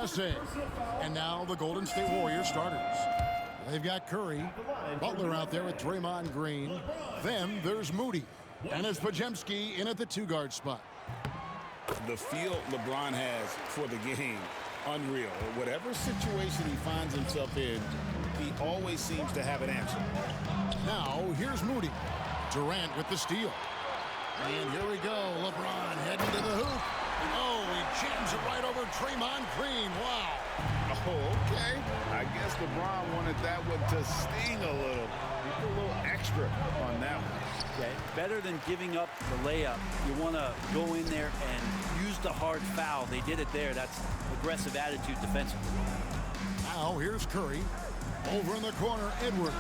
USA. And now the Golden State Warriors starters. They've got Curry, Butler out there with Draymond Green. Then there's Moody. And it's Podziemski in at the two-guard spot. The feel LeBron has for the game, unreal. Whatever situation he finds himself in, he always seems to have an answer. Now, here's Moody. Durant with the steal. And here we go. LeBron heading to the hoop. Oh, he jams it right over Draymond Green. Wow. Oh, okay. I guess LeBron wanted that one to sting a little. He put a little extra on that one. Okay. Better than giving up the layup. You want to go in there and use the hard foul. They did it there. That's aggressive attitude defensively. Now, here's Curry. Over in the corner, Edwards.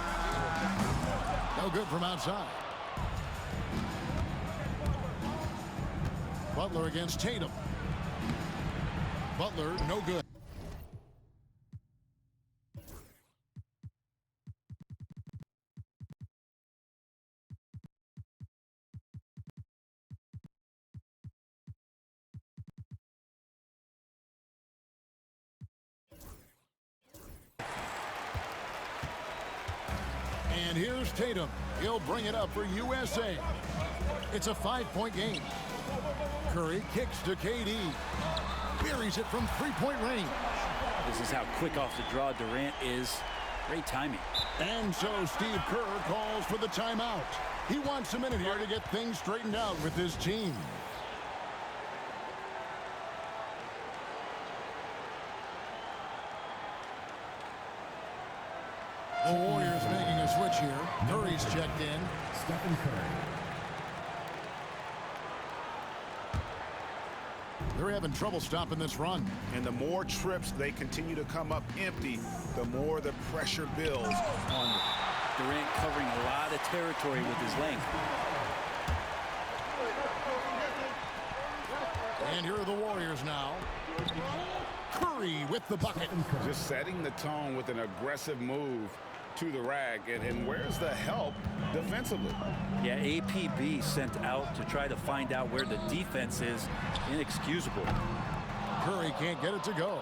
No good from outside. Butler against Tatum. Butler, no good. And here's Tatum. He'll bring it up for USA. It's a 5-point game. Curry kicks to KD. Buries it from three-point range. This is how quick off the draw Durant is. Great timing. And so Steve Kerr calls for the timeout. He wants a minute here to get things straightened out with his team. The Warriors making a switch here. Curry's checked in. Stephen Curry. They're having trouble stopping this run. And the more trips they continue to come up empty, the more the pressure builds on them. Durant covering a lot of territory with his length. And here are the Warriors now. Curry with the bucket. Just setting the tone with an aggressive move to the rack. And where's the help defensively? Yeah, APB sent out to try to find out where the defense is. Inexcusable. Curry can't get it to go.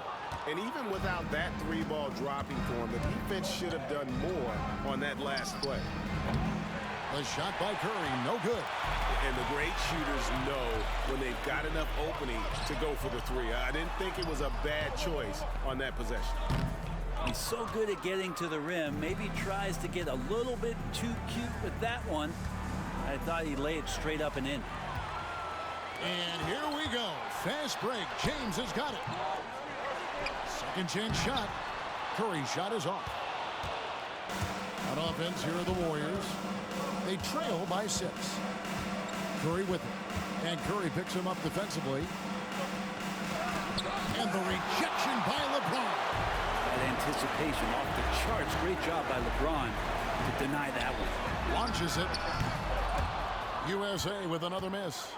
And even without that three-ball dropping for him, the defense should have done more on that last play. The shot by Curry, no good. And the great shooters know when they've got enough opening to go for the three. I didn't think it was a bad choice on that possession. He's so good at getting to the rim. Maybe tries to get a little bit too cute with that one. I thought he'd lay it straight up and in. And here we go. Fast break. James has got it. Second chance shot. Curry's shot is off. On offense, here are the Warriors. They trail by 6. Curry with it. And Curry picks him up defensively. And the rejection by LeBron. That anticipation off the charts. Great job by LeBron to deny that one. Launches it. USA with another miss.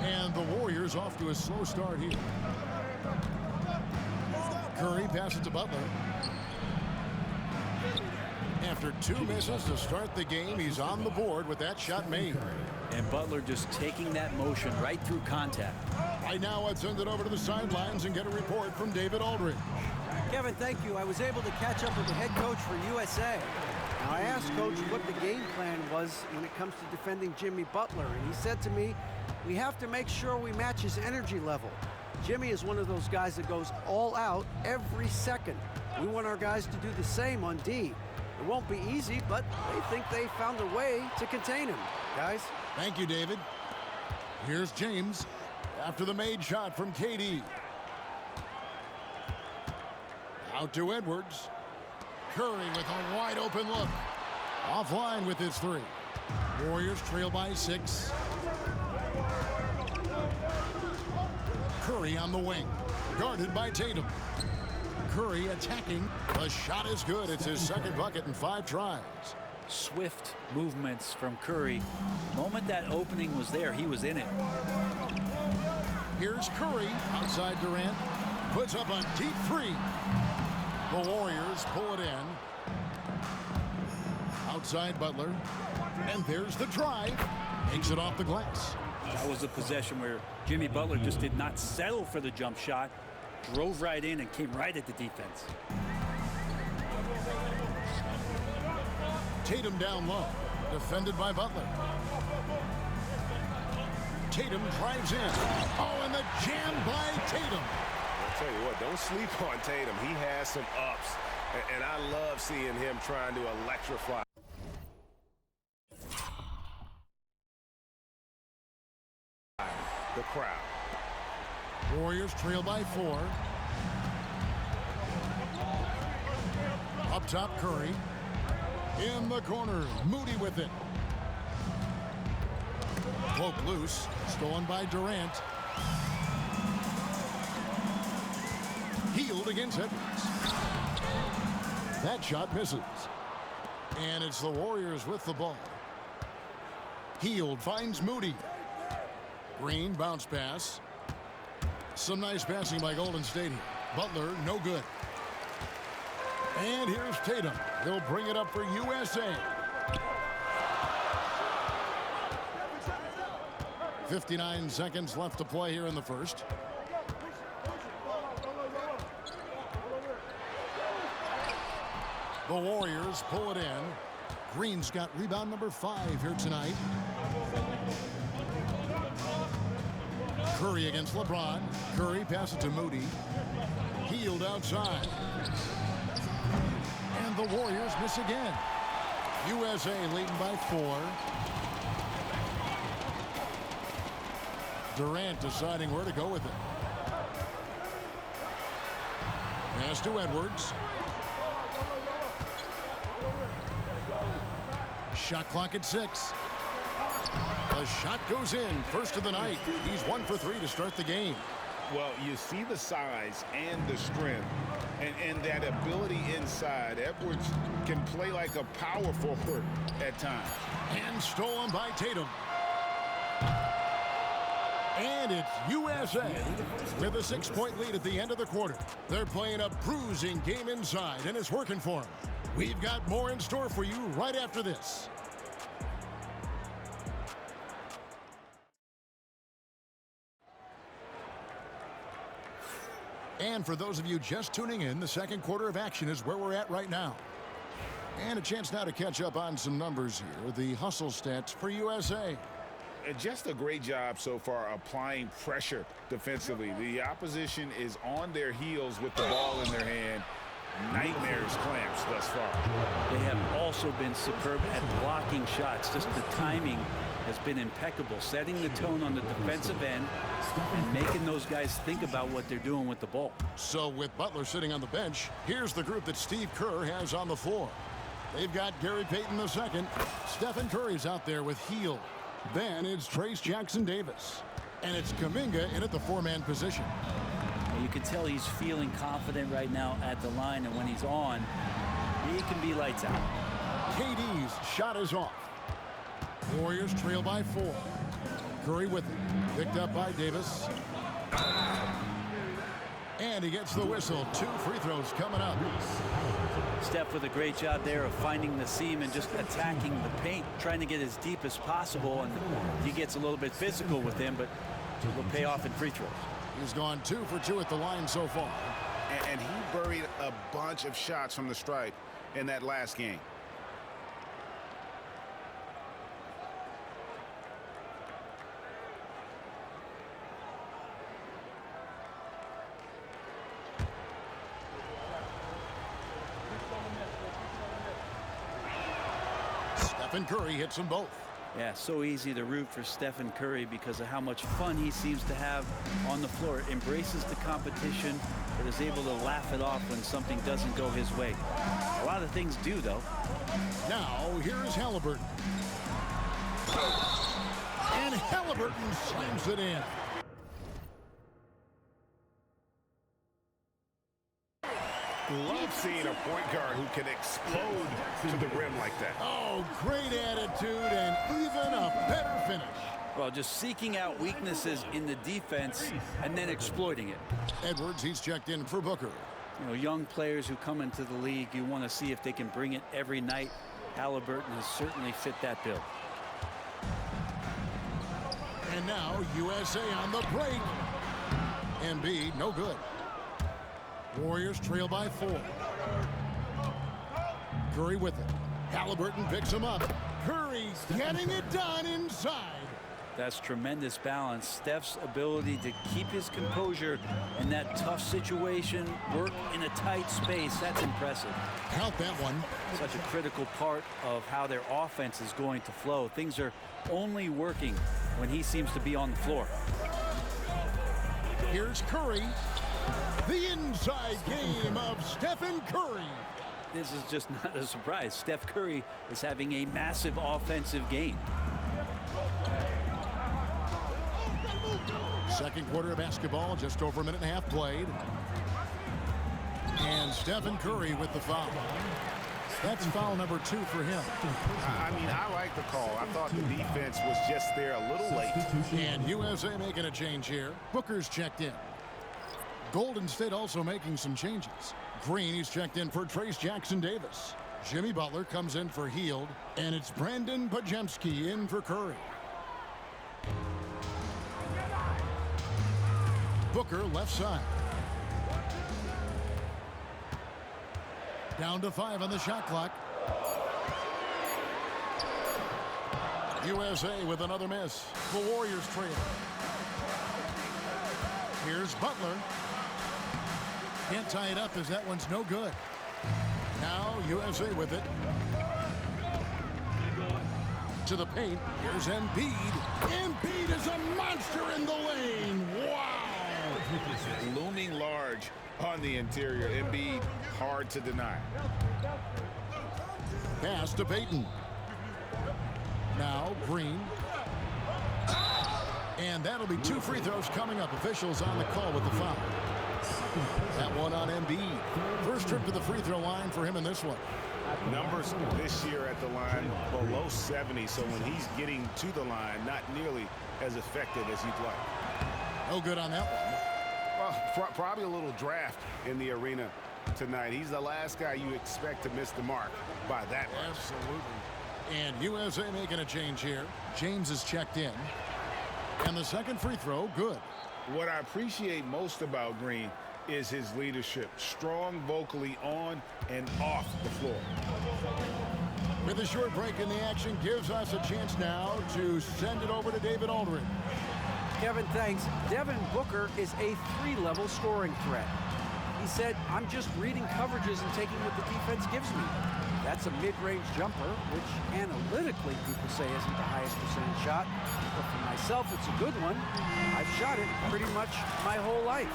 And the Warriors off to a slow start here. Curry passes to Butler. After 2 misses to start the game, he's on the board with that shot made. And Butler just taking that motion right through contact. Right now, I'd send it over to the sidelines and get a report from David Aldridge. Kevin, thank you. I was able to catch up with the head coach for USA. Now, I asked Coach what the game plan was when it comes to defending Jimmy Butler, and he said to me, we have to make sure we match his energy level. Jimmy is one of those guys that goes all out every second. We want our guys to do the same on D. It won't be easy, but they think they found a way to contain him. Guys? Thank you, David. Here's James after the made shot from KD. Out to Edwards. Curry with a wide open look. Offline with his 3. Warriors trail by 6. Curry on the wing. Guarded by Tatum. Curry attacking. The shot is good. It's his second bucket in 5 tries. Swift movements from Curry. The moment that opening was there, he was in it. Here's Curry outside Durant. Puts up a deep 3. The Warriors pull it in. Outside Butler. And there's the drive. Makes it off the glass. That was a possession where Jimmy Butler just did not settle for the jump shot. drove right in and came right at the defense. Tatum down low, defended by Butler. Tatum drives in. Oh, and the jam by Tatum. I'll tell you what, don't sleep on Tatum. He has some ups, and I love seeing him trying to electrify the crowd. Warriors trail by 4. Up top, Curry. In the corner, Moody with it. Poke loose, stolen by Durant. Healed against Edwards. That shot misses. And it's the Warriors with the ball. Healed finds Moody. Green bounce pass. Some nice passing by Golden State here. Butler, no good. And here's Tatum. He'll bring it up for USA. 59 seconds left to play here in the first. The Warriors pull it in. Green's got rebound number 5 here tonight. Curry against LeBron. Curry passes to Moody. Healed outside. And the Warriors miss again. USA leading by 4. Durant deciding where to go with it. Pass to Edwards. Shot clock at 6. The shot goes in. First of the night. He's 1 for 3 to start the game. Well, you see the size and the strength and that ability inside. Edwards can play like a power forward at times. And stolen by Tatum. And it's USA with a 6-point lead at the end of the quarter. They're playing a bruising game inside, and it's working for them. We've got more in store for you right after this. And for those of you just tuning in, the second quarter of action is where we're at right now. And a chance now to catch up on some numbers here. The hustle stats for USA. And just a great job so far applying pressure defensively. The opposition is on their heels with the ball in their hand. Nightmares clamps thus far. They have also been superb at blocking shots. Just the timing has been impeccable, setting the tone on the defensive end and making those guys think about what they're doing with the ball. So with Butler sitting on the bench, here's the group that Steve Kerr has on the floor. They've got Gary Payton II. Stephen Curry's out there with Hield. Then it's Trace Jackson-Davis. And it's Kuminga in at the 4-man position. You can tell he's feeling confident right now at the line, and when he's on, he can be lights out. KD's shot is off. Warriors trail by 4. Curry with it. Picked up by Davis. And he gets the whistle. 2 free throws coming up. Steph with a great job there of finding the seam and just attacking the paint, trying to get as deep as possible. And he gets a little bit physical with him, but it will pay off in free throws. He's gone 2 for 2 at the line so far. And he buried a bunch of shots from the stripe in that last game. Stephen Curry hits them both. Yeah, so easy to root for Stephen Curry because of how much fun he seems to have on the floor. Embraces the competition, but is able to laugh it off when something doesn't go his way. A lot of things do, though. Now, here's Halliburton. And Halliburton slams it in. Love seeing a point guard who can explode to the rim like that. Oh, great attitude and even a better finish. Well, just seeking out weaknesses in the defense and then exploiting it. Edwards, he's checked in for Booker. You know, young players who come into the league, you want to see if they can bring it every night. Halliburton has certainly fit that bill. And now USA on the break. Embiid, no good. Warriors trail by 4. Curry with it. Halliburton picks him up. Curry getting it done inside. That's tremendous balance. Steph's ability to keep his composure in that tough situation, work in a tight space, that's impressive. Count that one. Such a critical part of how their offense is going to flow. Things are only working when he seems to be on the floor. Here's Curry. The inside game of Stephen Curry. This is just not a surprise. Steph Curry is having a massive offensive game. Second quarter of basketball, just over a minute and a half played. And Stephen Curry with the foul. That's foul number 2 for him. I mean, I like the call. I thought the defense was just there a little late. And USA making a change here. Booker's checked in. Golden State also making some changes. Green, he's checked in for Trace Jackson-Davis. Jimmy Butler comes in for Hield. And it's Brandon Podziemski in for Curry. Booker left side. Down to 5 on the shot clock. USA with another miss. The Warriors trail. Here's Butler. Can't tie it up as that one's no good. Now USA with it. To the paint. Here's Embiid. Embiid is a monster in the lane. Wow. Looming large on the interior. Embiid, hard to deny. Pass to Payton. Now Green. And that'll be 2 free throws coming up. Officials on the call with the foul. That one on Embiid. First trip to the free throw line for him in this one. Numbers this year at the line below 70, so when he's getting to the line, not nearly as effective as you'd like. No good on that one. Well, probably a little draft in the arena tonight. He's the last guy you expect to miss the mark by that much. Absolutely. And USA making a change here. James is checked in. And the second free throw, good. What I appreciate most about Green is his leadership. Strong vocally on and off the floor. With a short break in the action, gives us a chance now to send it over to David Aldridge. Kevin, thanks. Devin Booker is a 3-level scoring threat. He said, I'm just reading coverages and taking what the defense gives me. That's a mid-range jumper, which analytically people say isn't the highest percentage shot. But for myself, it's a good one. I've shot it pretty much my whole life.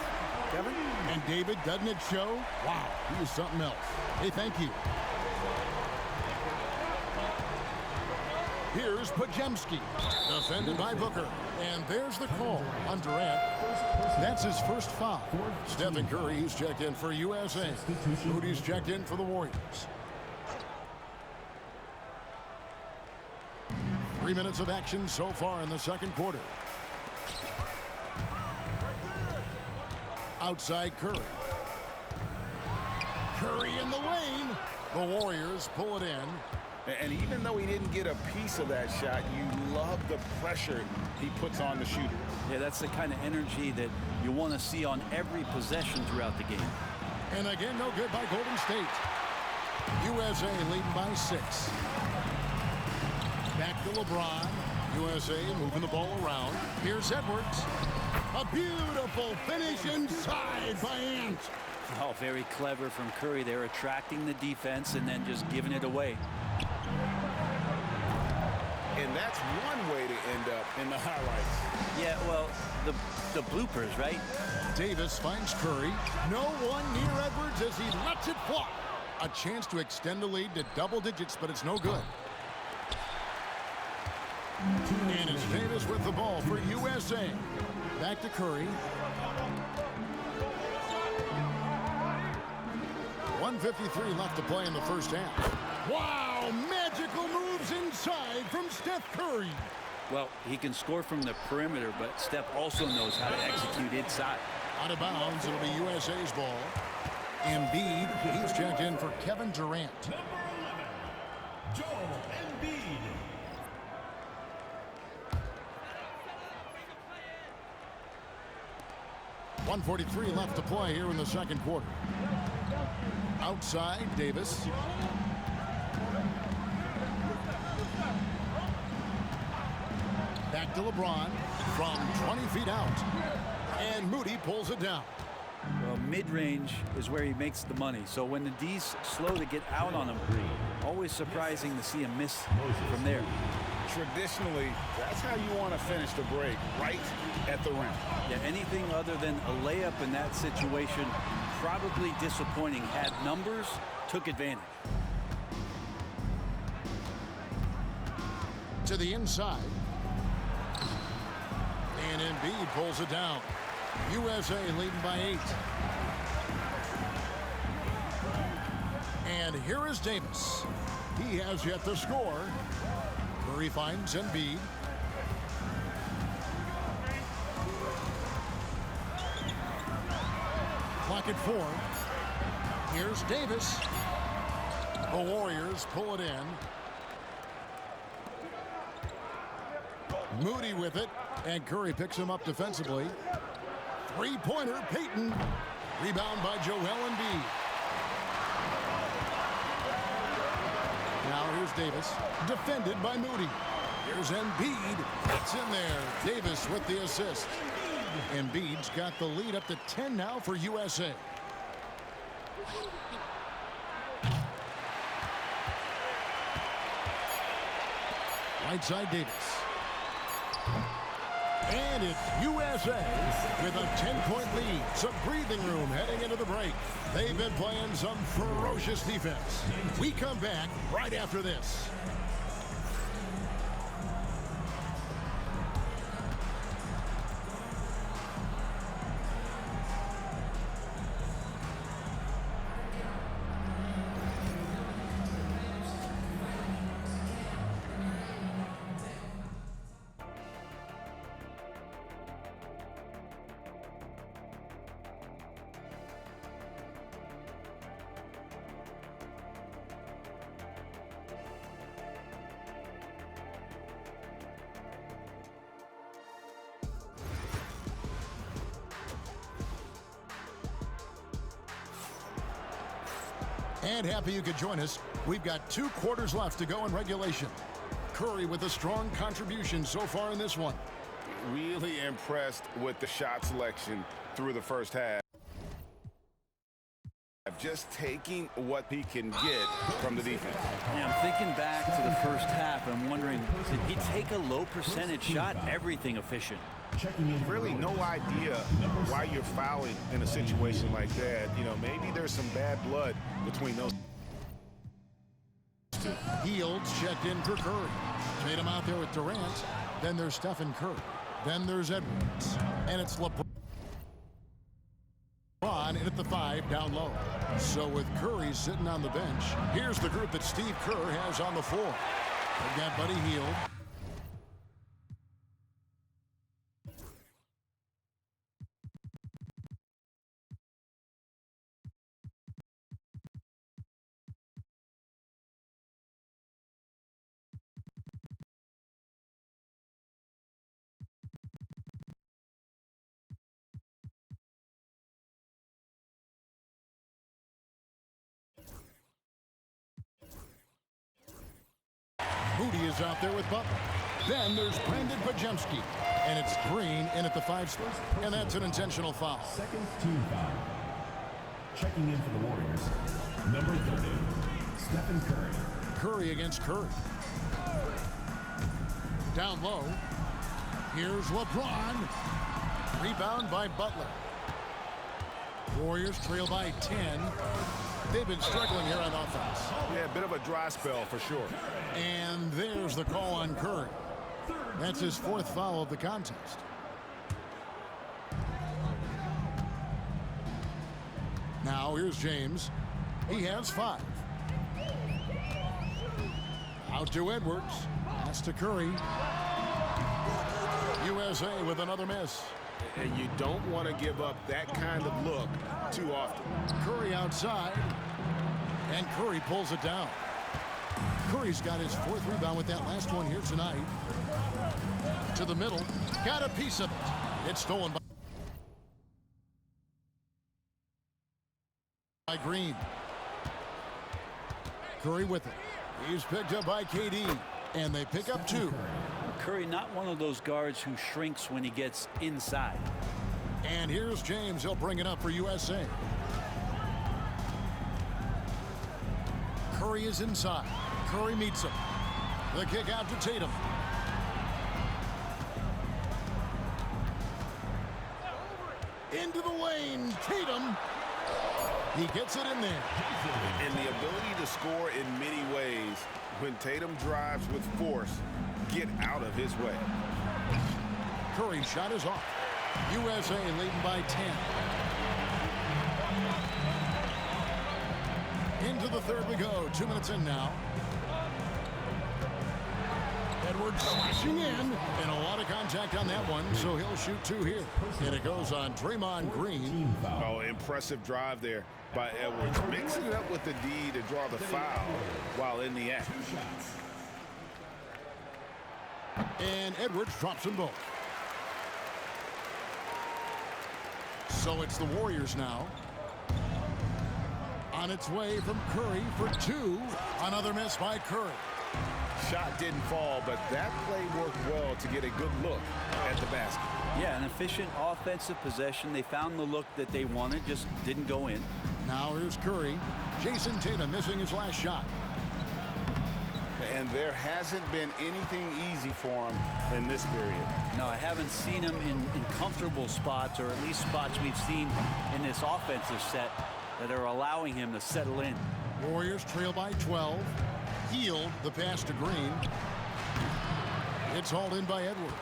Kevin? And David, doesn't it show? Wow, he is something else. Hey, thank you. Here's Podziemski, defended by Booker. And there's the call on Durant. That's his first foul. Stephen Curry, he's checked in for USA. Moody's checked in for the Warriors. 3 minutes of action so far in the second quarter. Outside Curry. Curry in the lane. The Warriors pull it in. And even though he didn't get a piece of that shot, you love the pressure he puts on the shooter. Yeah, that's the kind of energy that you want to see on every possession throughout the game. And again, no good by Golden State. USA leading by 6. Back to LeBron. USA moving the ball around. Here's Edwards. A beautiful finish inside by Ant. Oh, very clever from Curry. They're attracting the defense and then just giving it away. And that's one way to end up in the highlights. Yeah, well, the bloopers, right? Davis finds Curry. No one near Edwards as he lets it fly. A chance to extend the lead to double digits, but it's no good. And it's Davis with the ball for USA. Back to Curry. 1:53 left to play in the first half. Wow, magical moves inside from Steph Curry. Well, he can score from the perimeter, but Steph also knows how to execute inside. Out of bounds, it'll be USA's ball. Embiid, he's checked in for Kevin Durant. Number 11, Joel Embiid. 1:43 left to play here in the second quarter. Outside, Davis. Back to LeBron from 20 feet out. And Moody pulls it down. Well, mid-range is where he makes the money. So when the D's slow to get out on him, always surprising to see him miss from there. Traditionally, that's how you want to finish the break, right at the rim. Yeah, anything other than a layup in that situation, probably disappointing. Had numbers, took advantage. To the inside. And Embiid pulls it down. USA leading by 8. And here is Davis. He has yet to score. Curry finds Embiid. Clock at 4. Here's Davis. The Warriors pull it in. Moody with it, and Curry picks him up defensively. Three-pointer, Payton. Rebound by Joel Embiid. Now here's Davis, defended by Moody. Here's Embiid. It's in there. Davis with the assist. Embiid's got the lead up to 10 now for USA. Right side, Davis. And it's USA with a 10-point lead. Some breathing room heading into the break. They've been playing some ferocious defense. We come back right after this. And happy you could join us. We've got 2 quarters left to go in regulation. Curry with a strong contribution so far in this one. Really impressed with the shot selection through the first half. Just taking what he can get from the defense. Yeah, I'm thinking back to the first half. I'm wondering, did he take a low percentage shot? Everything efficient. Really no idea why you're fouling in a situation like that. You know, maybe there's some bad blood between those two. Fields checked in for Curry. Tatum out there with Durant. Then there's Stephen Curry. Then there's Edwards. And it's LeBron in at the 5 down low. So with Curry sitting on the bench, here's the group that Steve Kerr has on the floor. They've got Buddy Hield. Moody is out there with Butler. Then there's Brandon Bajemski. And it's Green in at the 5 spot. And that's an intentional foul. Second team foul. Checking in for the Warriors, number 30, Stephen Curry. Curry against Curry. Down low. Here's LeBron. Rebound by Butler. Warriors trail by 10. They've been struggling here on offense. Yeah, a bit of a dry spell for sure. And there's the call on Curry. That's his 4th foul of the contest. Now here's James. He has 5. Out to Edwards. Pass to Curry. USA with another miss. And you don't want to give up that kind of look too often. Curry outside. And Curry pulls it down. Curry's got his 4th rebound with that last one here tonight. To the middle. Got a piece of it. It's stolen by by Green. Curry with it. He's picked up by KD. And they pick up 2. Curry, not one of those guards who shrinks when he gets inside. And here's James. He'll bring it up for USA. Curry is inside. Curry meets him. The kick out to Tatum. Into the lane. Tatum. He gets it in there. And the ability to score in many ways. When Tatum drives with force, get out of his way. Curry's shot is off. USA leading by 10. Into the third we go. 2 minutes in now. Edwards slashing in. And a lot of contact on that one, so he'll shoot 2 here. And it goes on Draymond Green. Oh, impressive drive there by Edwards. Mixing it up with the D to draw the foul while in the act. And Edwards drops them both. So it's the Warriors now. On its way from Curry for 2. Another miss by Curry. Shot didn't fall, but that play worked well to get a good look at the basket. Yeah, an efficient offensive possession. They found the look that they wanted, just didn't go in. Now here's Curry. Jason Tatum missing his last shot. And there hasn't been anything easy for him in this period. No, I haven't seen him in comfortable spots, or at least spots we've seen in this offensive set that are allowing him to settle in. Warriors trail by 12. Healed the pass to Green. It's hauled in by Edwards.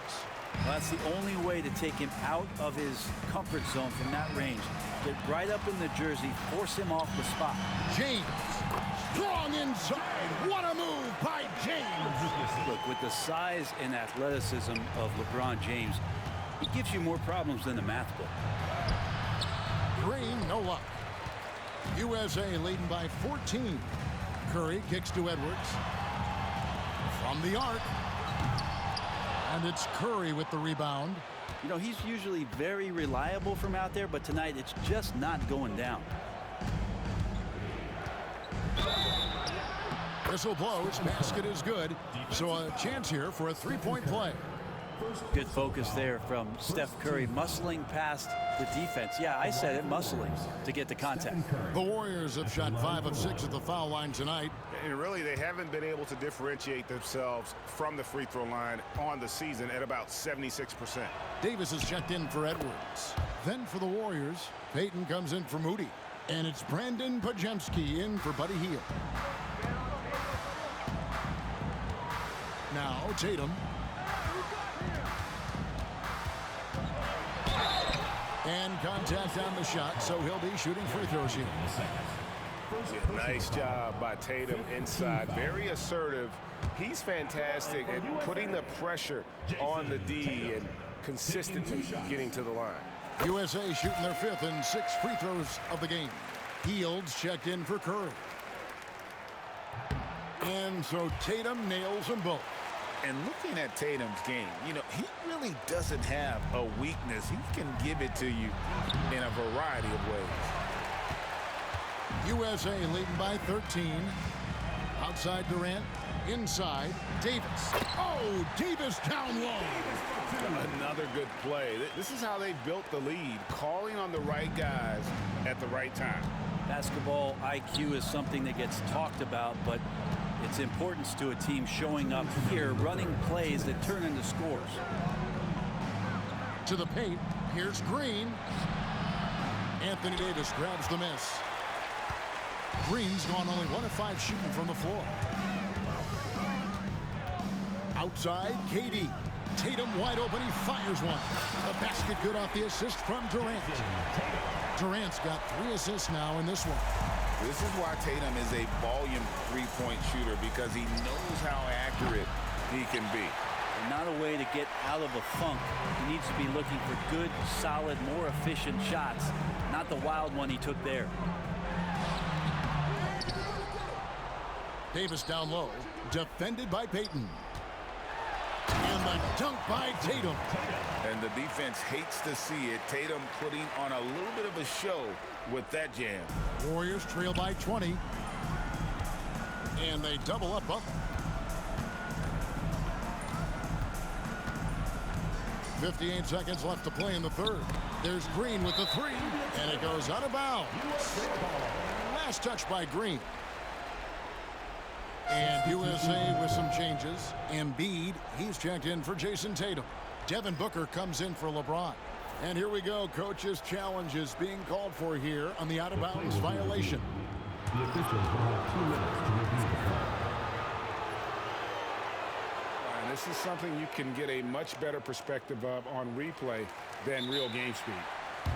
Well, that's the only way to take him out of his comfort zone from that range. Get right up in the jersey, force him off the spot. James, strong inside. What a move by James. Look, with the size and athleticism of LeBron James, he gives you more problems than the math book. Green, no luck. USA leading by 14. Curry kicks to Edwards. From the arc. And it's Curry with the rebound. You know, he's usually very reliable from out there, but tonight it's just not going down. Whistle blows. Basket is good. So a chance here for a three-point play. Good focus there from Steph Curry, muscling past the defense. Yeah, I said it, muscling to get the contact. The Warriors have shot 5 of 6 at the foul line tonight. And really, they haven't been able to differentiate themselves from the free throw line on the season at about 76%. Davis is checked in for Edwards. Then for the Warriors, Payton comes in for Moody. And it's Brandon Podziemski in for Buddy Hield. Now Tatum. And contact on the shot, so he'll be shooting free throws here. Nice job by Tatum inside. Very assertive. He's fantastic at putting the pressure on the D and consistently getting to the line. USA shooting their 5th and 6th free throws of the game. Hields checked in for Curry. And so Tatum nails them both. And looking at Tatum's game, you know, he really doesn't have a weakness. He can give it to you in a variety of ways. USA leading by 13. Outside Durant. Inside Davis. Oh, Davis down low. Another good play. This is how they built the lead, calling on the right guys at the right time. Basketball IQ is something that gets talked about, but its importance to a team showing up here, running plays that turn into scores. To the paint. Here's Green. Anthony Davis grabs the miss. Green's gone only 1 of 5 shooting from the floor. Outside, KD. Tatum wide open. He fires one. The basket good off the assist from Durant. Durant's got 3 assists now in this one. This is why Tatum is a volume three-point shooter, because he knows how accurate he can be. And not a way to get out of a funk. He needs to be looking for good, solid, more efficient shots, not the wild one he took there. Davis down low, defended by Payton. And the dunk by Tatum. And the defense hates to see it. Tatum putting on a little bit of a show with that jam. Warriors trail by 20. And they double up Butler. 58 seconds left to play in the third. There's Green with the three, and it goes out of bounds. Last touch by Green. And USA with some changes. Embiid, he's checked in for Jason Tatum. Devin Booker comes in for LeBron. And here we go. Coach's challenge is being called for here on the out-of-bounds violation. The officials will have 2 minutes to review the foul. And this is something you can get a much better perspective of on replay than real game speed.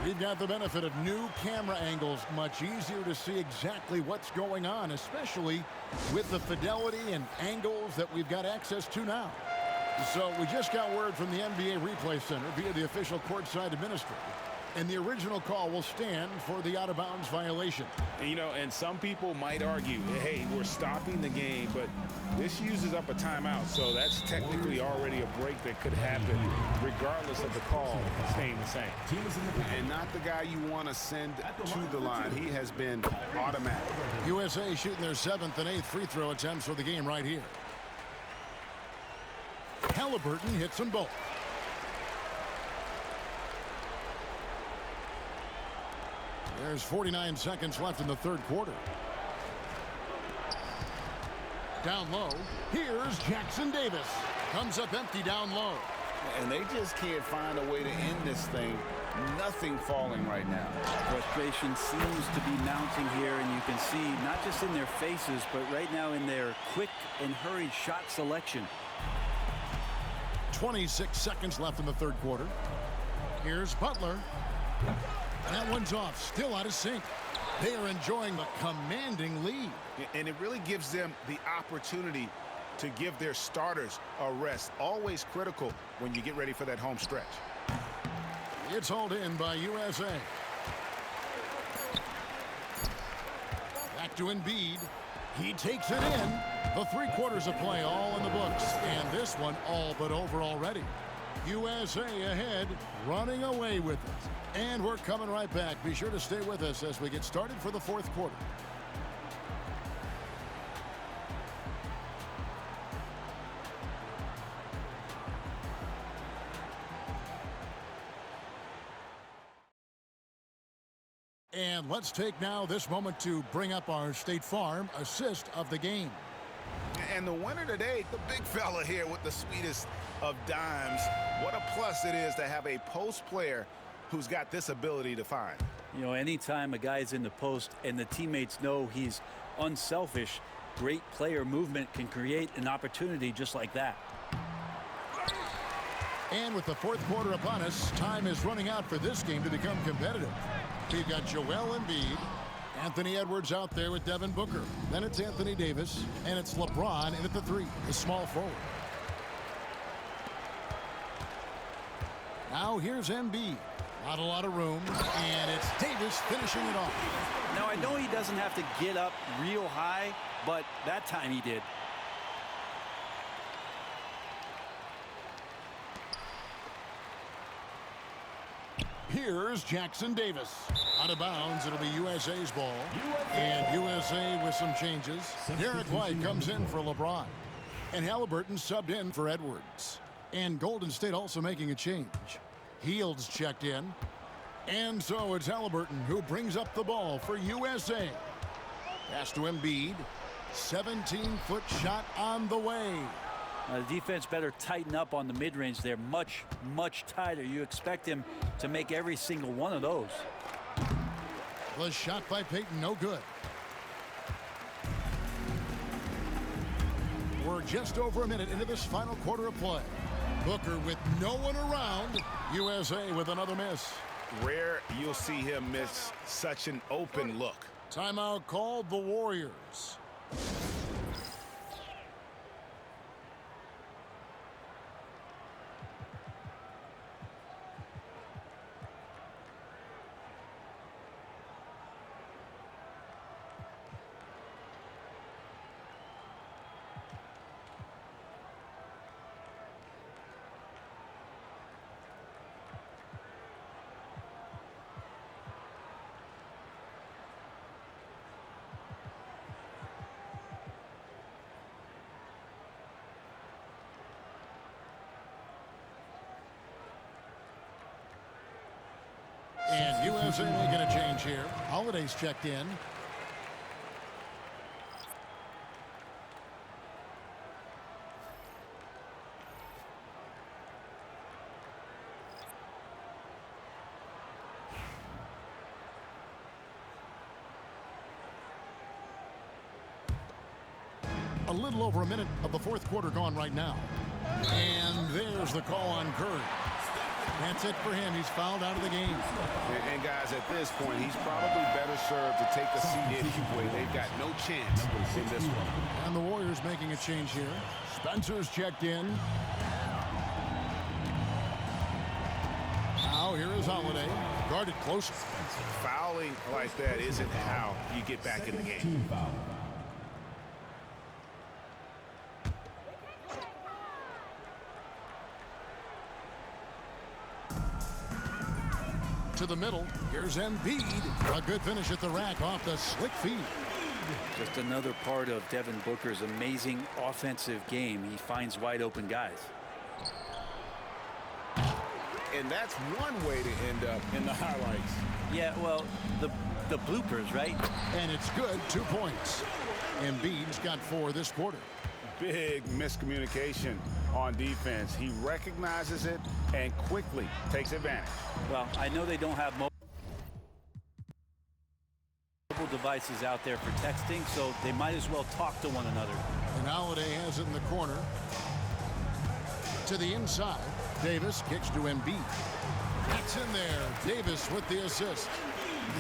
We've got the benefit of new camera angles. Much easier to see exactly what's going on, especially with the fidelity and angles that we've got access to now. So we just got word from the NBA Replay Center via the official courtside administrator. And the original call will stand for the out-of-bounds violation. You know, and some people might argue, hey, we're stopping the game, but this uses up a timeout, so that's technically already a break that could happen regardless of the call staying the same. And not the guy you want to send to the line. He has been automatic. USA shooting their 7th and 8th free throw attempts for the game right here. Halliburton hits them both. There's 49 seconds left in the third quarter. Down low, here's Jackson Davis. Comes up empty down low. And they just can't find a way to end this thing. Nothing falling right now. Frustration seems to be mounting here, and you can see not just in their faces, but right now in their quick and hurried shot selection. 26 seconds left in the third quarter. Here's Butler. That one's off, still out of sync. They are enjoying the commanding lead. And it really gives them the opportunity to give their starters a rest. Always critical when you get ready for that home stretch. It's hauled in by USA. Back to Embiid. He takes it in. The 3 quarters of play all in the books. And this one all but over already. USA ahead, running away with it. And we're coming right back. Be sure to stay with us as we get started for the fourth quarter. And let's take now this moment to bring up our State Farm assist of the game. And the winner today, the big fella here with the sweetest of dimes. What a plus it is to have a post player who's got this ability to find. You know, anytime a guy's in the post and the teammates know he's unselfish, great player movement can create an opportunity just like that. And with the fourth quarter upon us, time is running out for this game to become competitive. We've got Joel Embiid, Anthony Edwards out there with Devin Booker. Then it's Anthony Davis, and it's LeBron in at the 3, the small forward. Now here's Embiid. Not a lot of room, and it's Davis finishing it off. Now, I know he doesn't have to get up real high, but that time he did. Here's Jackson Davis. Out of bounds, it'll be USA's ball. And USA with some changes. Derek White comes in for LeBron. And Halliburton subbed in for Edwards. And Golden State also making a change. Hields checked in. And so it's Halliburton who brings up the ball for USA. Pass to Embiid. 17-foot shot on the way. The defense better tighten up on the mid-range. They're much, much tighter. You expect him to make every single one of those. The shot by Payton, no good. We're just over a minute into this final quarter of play. Booker with no one around. USA with another miss. Rare you'll see him miss such an open look. Timeout called the Warriors. USA making a change here. Holiday's checked in. A little over a minute of the fourth quarter gone right now. And there's the call on Curry. That's it for him. He's fouled out of the game. And guys, at this point, he's probably better served to take a seat anyway. They've got no chance in this one. And the Warriors making a change here. Spencer's checked in. Now here is Holiday. Guarded close. Fouling like that isn't how you get back in the game. Team foul. To the middle. Here's Embiid. A good finish at the rack off the slick feed. Just another part of Devin Booker's amazing offensive game. He finds wide open guys. And that's one way to end up in the highlights. Yeah, well, the bloopers, right? And it's good. 2 points. Embiid's got 4 this quarter. Big miscommunication on defense. He recognizes it and quickly takes advantage. Well, I know they don't have mobile devices out there for texting, so they might as well talk to one another. And Holiday has it in the corner. To the inside. Davis kicks to Embiid. It's in there. Davis with the assist.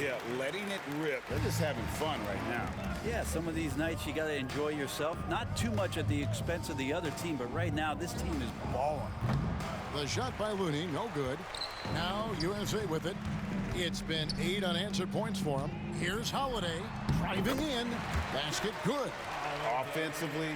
Yeah, letting it rip. They're just having fun right now. Yeah, some of these nights you got to enjoy yourself. Not too much at the expense of the other team, but right now this team is balling. The shot by Looney, no good. Now USA with it. It's been 8 unanswered points for him. Here's Holiday driving in. Basket good. Offensively,